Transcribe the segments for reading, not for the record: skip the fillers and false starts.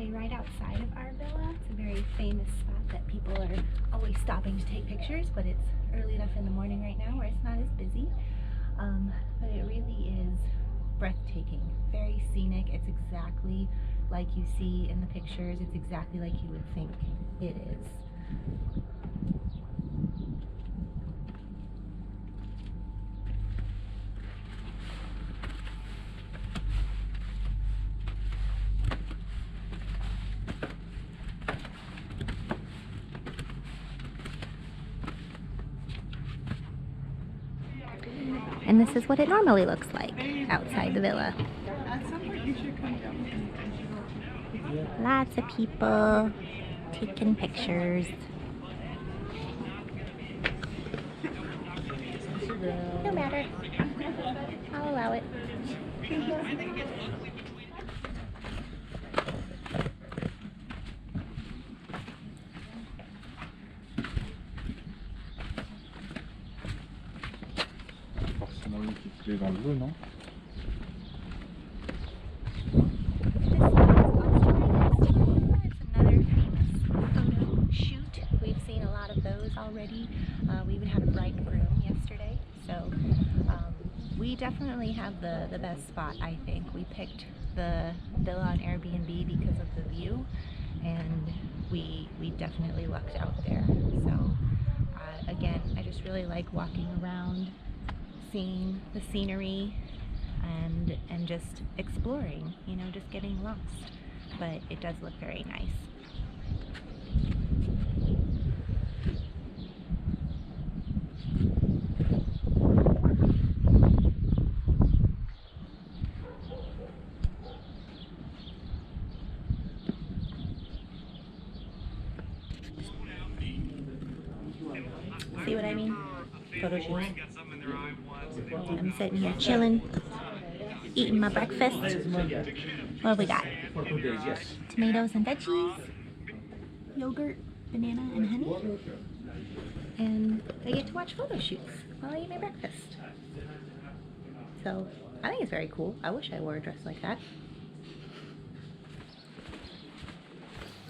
way right outside of our villa. It's a very famous spot that people are always stopping to take pictures, but it's early enough in the morning right now where it's not as busy. But it really is breathtaking, very scenic. It's exactly like you see in the pictures. It's exactly like you would think it is. And this is what it normally looks like outside the villa. Lots of people taking pictures. No matter. I'll allow it. Dans le bleu, non? We've seen a lot of those already. We even had a bridegroom yesterday, so we definitely have the best spot, I think. We picked the villa on Airbnb because of the view, and we definitely lucked out there. So again, I just really like walking around, seeing the scenery, and just exploring, you know, just getting lost. But it does look very nice. See what I mean? Photo shoots. I'm sitting here chilling, eating my breakfast. What have we got? Tomatoes and veggies, yogurt, banana, and honey. And I get to watch photo shoots while I eat my breakfast. So I think it's very cool. I wish I wore a dress like that.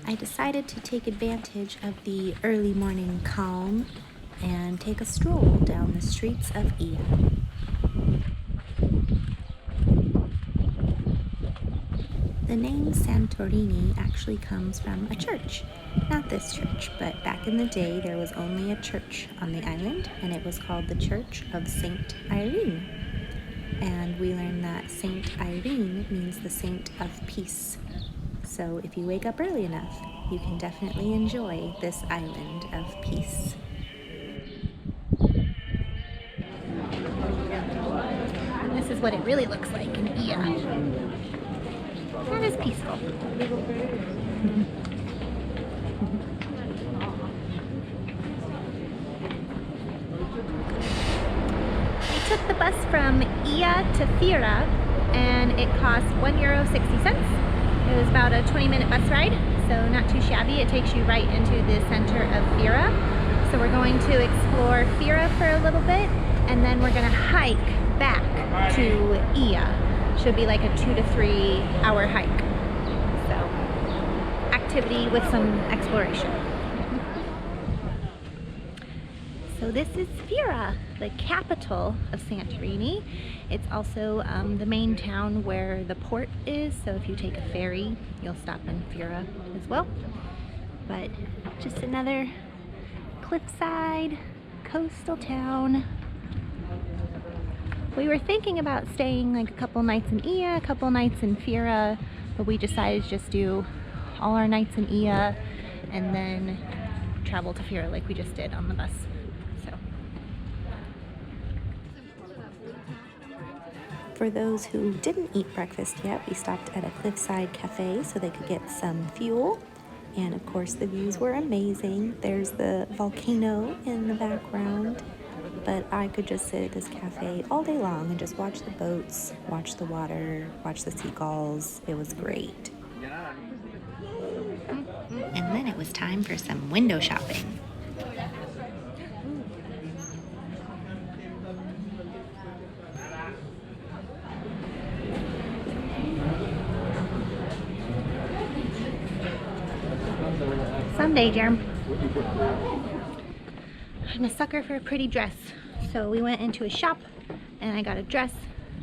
I decided to take advantage of the early morning calm and take a stroll down the streets of Ia. The name Santorini actually comes from a church. Not this church, but back in the day there was only a church on the island, and it was called the Church of Saint Irene. And we learned that Saint Irene means the Saint of Peace. So if you wake up early enough, you can definitely enjoy this island of peace. This is what it really looks like in Ia. That is peaceful. We took the bus from Ia to Fira, and it cost €1.60. It was about a 20-minute bus ride, so not too shabby. It takes you right into the center of Fira. So we're going to explore Fira for a little bit, and then we're going to hike back to Ia. Should be like a 2 to 3 hour hike. So, activity with some exploration. So this is Fira, the capital of Santorini. It's also the main town where the port is, so if you take a ferry, you'll stop in Fira as well. But just another cliffside coastal town. We were thinking about staying like a couple nights in Ia, a couple nights in Fira, but we decided to just do all our nights in Ia and then travel to Fira like we just did on the bus. So, for those who didn't eat breakfast yet, we stopped at a cliffside cafe so they could get some fuel. And of course the views were amazing. There's the volcano in the background. But I could just sit at this cafe all day long and just watch the boats, watch the water, watch the seagulls. It was great. And then it was time for some window shopping. Someday, Jerm. I'm a sucker for a pretty dress. So we went into a shop and I got a dress.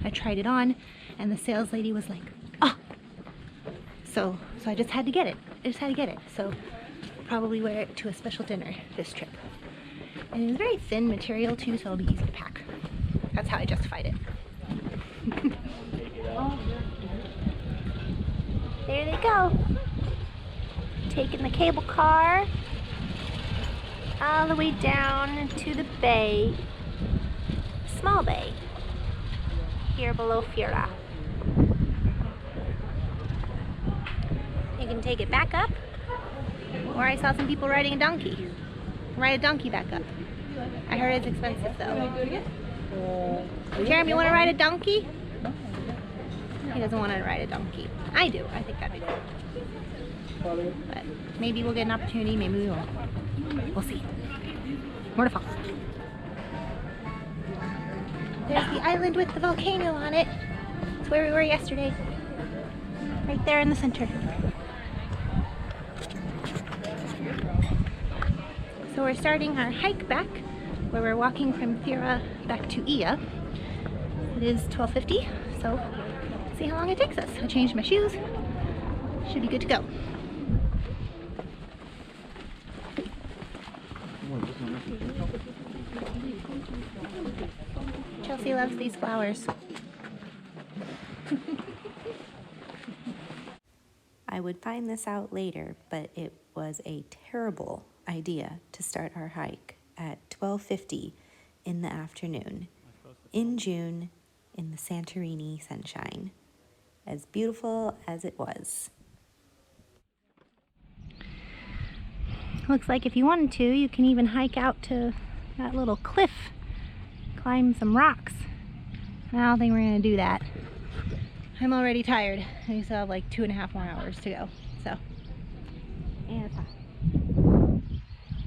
I tried it on and the sales lady was like, oh! So I just had to get it. So I'll probably wear it to a special dinner this trip. And it's very thin material too, so it'll be easy to pack. That's how I justified it. There they go. Taking the cable car all the way down to the bay, small bay, here below Fira. You can take it back up, or I saw some people riding a donkey. Ride a donkey back up. I heard it's expensive though. Jeremy, you want to ride a donkey? He doesn't want to ride a donkey. I do. I think that'd be cool. But maybe we'll get an opportunity, maybe we won't. We'll see. More to follow. There's the island with the volcano on it. It's where we were yesterday. Right there in the center. So we're starting our hike back, where we're walking from Fira back to Ia. It is 12:50, so see how long it takes us. I changed my shoes. Should be good to go. Chelsea loves these flowers. I would find this out later, but it was a terrible idea to start our hike at 12:50 in the afternoon in June in the Santorini sunshine, as beautiful as it was. Looks like if you wanted to, you can even hike out to that little cliff, climb some rocks. I don't think we're gonna do that. I'm already tired. We still have like 2.5 more hours to go. So, and it's hot.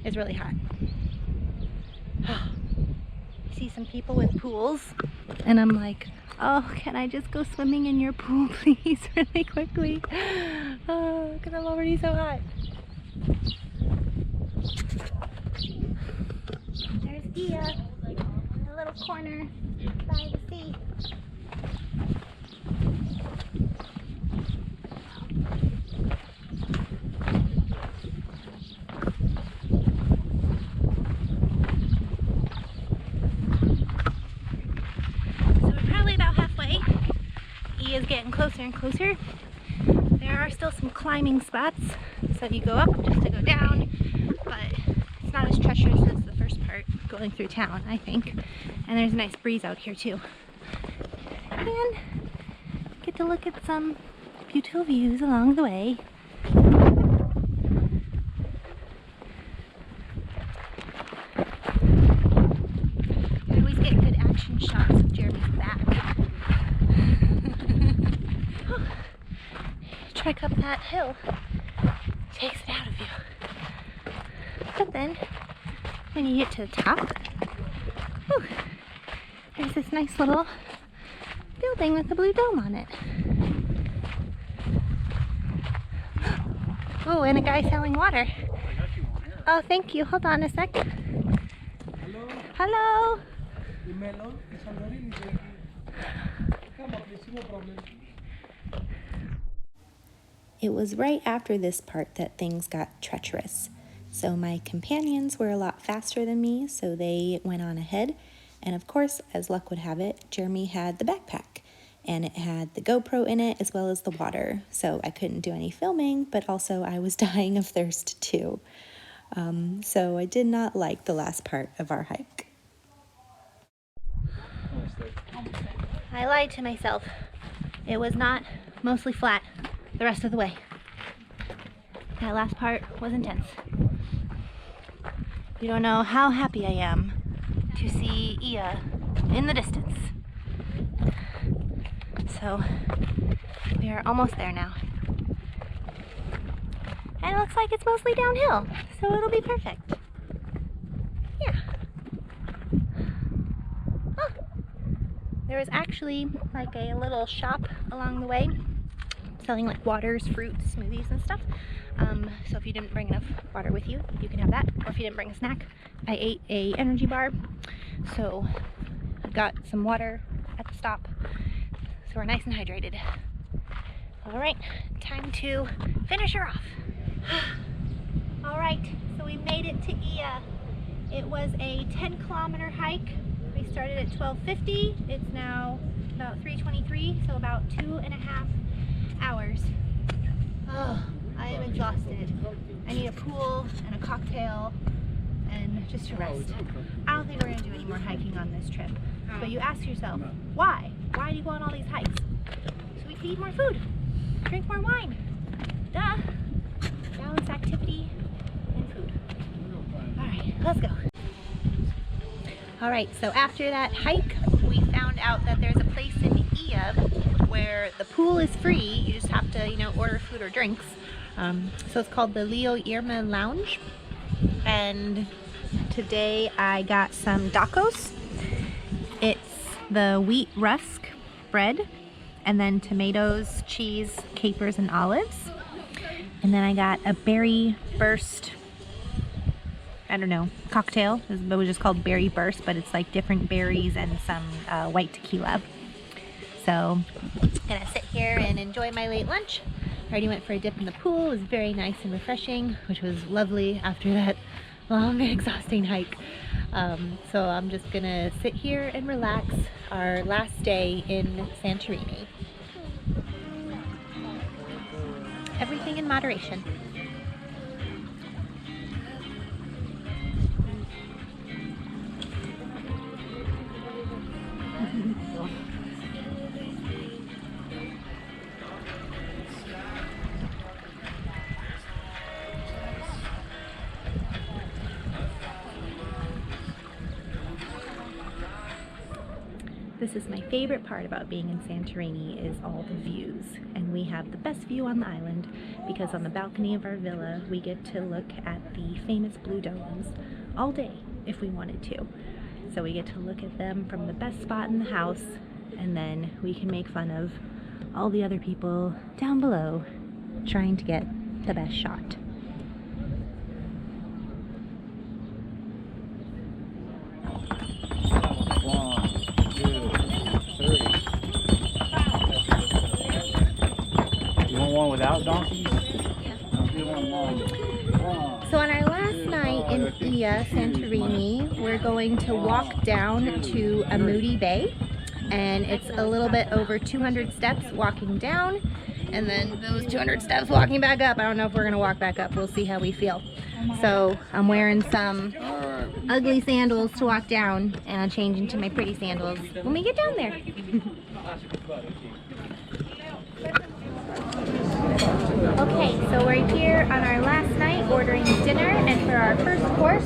It's really hot. I see some people with pools, and I'm like, oh, can I just go swimming in your pool, please, really quickly? Oh, because I'm already so hot. There's Ia, a little corner by the sea. So we're probably about halfway. Ia's getting closer and closer. There are still some climbing spots, so you go up just to go down, but it's not as treacherous as the first part going through town, I think. And there's a nice breeze out here too. And get to look at some beautiful views along the way. I always get good action shots of Jeremy's back. Trek up that hill, takes it out of you. But then, when you get to the top, whew, there's this nice little building with a blue dome on it. Oh, and a guy selling water. Oh, thank you. Hold on a sec. Hello. Hello. The melon is Santorini. Come up, please, no problem. It was right after this part that things got treacherous. So my companions were a lot faster than me, so they went on ahead. And of course, as luck would have it, Jeremy had the backpack. And it had the GoPro in it as well as the water. So I couldn't do any filming, but also I was dying of thirst too. So I did not like the last part of our hike. I lied to myself. It was not mostly flat the rest of the way. That last part was intense. You don't know how happy I am to see Ia in the distance. So we are almost there now. And it looks like it's mostly downhill, so it'll be perfect. Yeah. Oh. There was actually like a little shop along the way, selling like waters, fruits, smoothies and stuff. So if you didn't bring enough water with you, you can have that. Or if you didn't bring a snack, I ate a energy bar. So I got some water at the stop. So we're nice and hydrated. All right, time to finish her off. All right, so we made it to Ia. It was a 10-kilometer hike. We started at 12:50. It's now about 3:23, so about 2.5 hours. Oh, I am exhausted. I need a pool and a cocktail and just to rest. I don't think we're gonna do any more hiking on this trip. But you ask yourself, why? Why do you go on all these hikes? So we can eat more food, drink more wine. Duh. Balance activity and food. All right, let's go. All right, so after that hike, we found out that there's a place in Ia where the pool is free. You just have to, order food or drinks. So it's called the Leo Irma Lounge. And today I got some tacos. It's the wheat rusk bread, and then tomatoes, cheese, capers, and olives. And then I got a berry burst, I don't know, cocktail. It was just called berry burst, but it's like different berries and some white tequila. So I'm gonna sit here and enjoy my late lunch. I already went for a dip in the pool. It was very nice and refreshing, which was lovely after that long and exhausting hike. So I'm just gonna sit here and relax our last day in Santorini. Everything in moderation. This is my favorite part about being in Santorini is all the views. And we have the best view on the island because on the balcony of our villa we get to look at the famous blue domes all day if we wanted to. So we get to look at them from the best spot in the house, and then we can make fun of all the other people down below trying to get the best shot. One without donkeys? So on our last night in Ia, Santorini, we're going to walk down to Ammoudi Bay, and it's a little bit over 200 steps walking down, and then those 200 steps walking back up. I don't know if we're gonna walk back up. We'll see how we feel. So I'm wearing some ugly sandals to walk down, and I'll change into my pretty sandals when we get down there. Okay, so we're here on our last night ordering dinner, and for our first course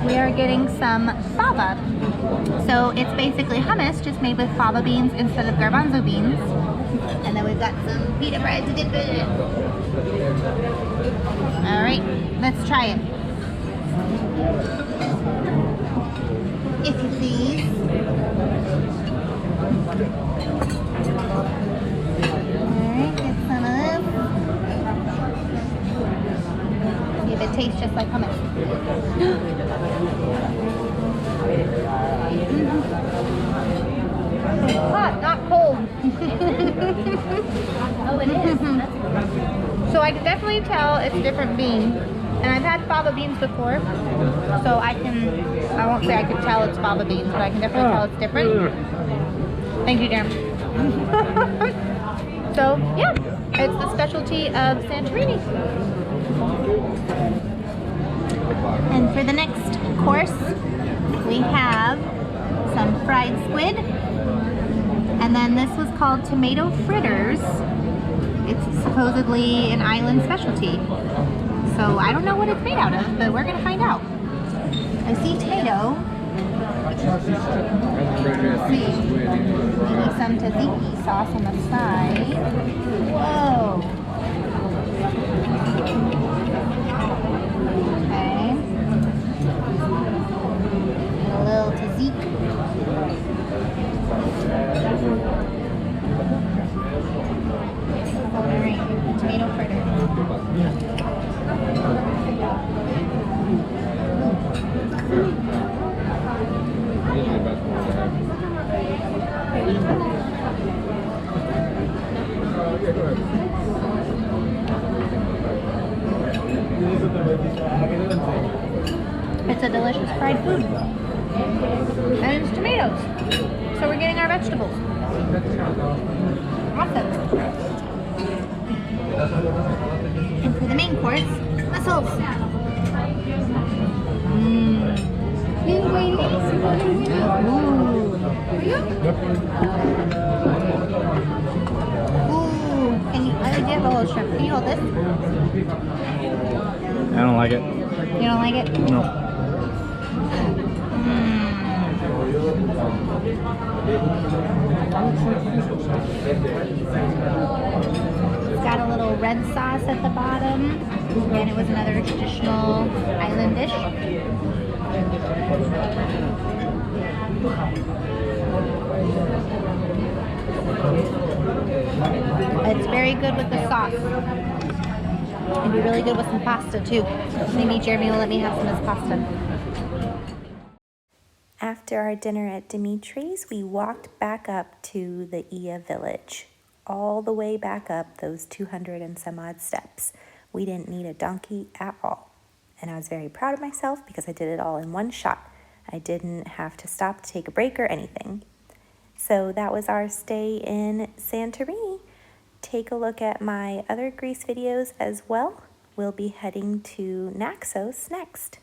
we are getting some fava. So it's basically hummus just made with fava beans instead of garbanzo beans. And then we've got some pita bread to dip it in. Alright, let's try it. If you please. Alright, get some of this. See if it tastes just like hummus. It's hot, not cold. Oh, it is. So I can definitely tell it's a different bean. And I've had fava beans before, so I won't say I can tell it's fava beans, but I can definitely tell it's different. Thank you, Jeremy. So, yeah, it's the specialty of Santorini. And for the next course, we have some fried squid. And then this was called tomato fritters. It's supposedly an island specialty. So I don't know what it's made out of, but we're gonna find out. I see tomato. Let's see. Maybe some tzatziki sauce on the side. Whoa. Okay. And a little tzatziki. All right. the delicious fried food. And it's tomatoes. So we're getting our vegetables. Awesome. And for the main course, mussels. Ooh, can you, I did have a whole shrimp. Can you hold this? I don't like it. You don't like it? No. It's got a little red sauce at the bottom, and it was another traditional island dish. It's very good with the sauce. It'd be really good with some pasta too. Maybe Jeremy will let me have some of his pasta. After our dinner at Dimitri's, we walked back up to the Ia village, all the way back up those 200 and some odd steps. We didn't need a donkey at all. And I was very proud of myself because I did it all in one shot. I didn't have to stop to take a break or anything. So that was our stay in Santorini. Take a look at my other Greece videos as well. We'll be heading to Naxos next.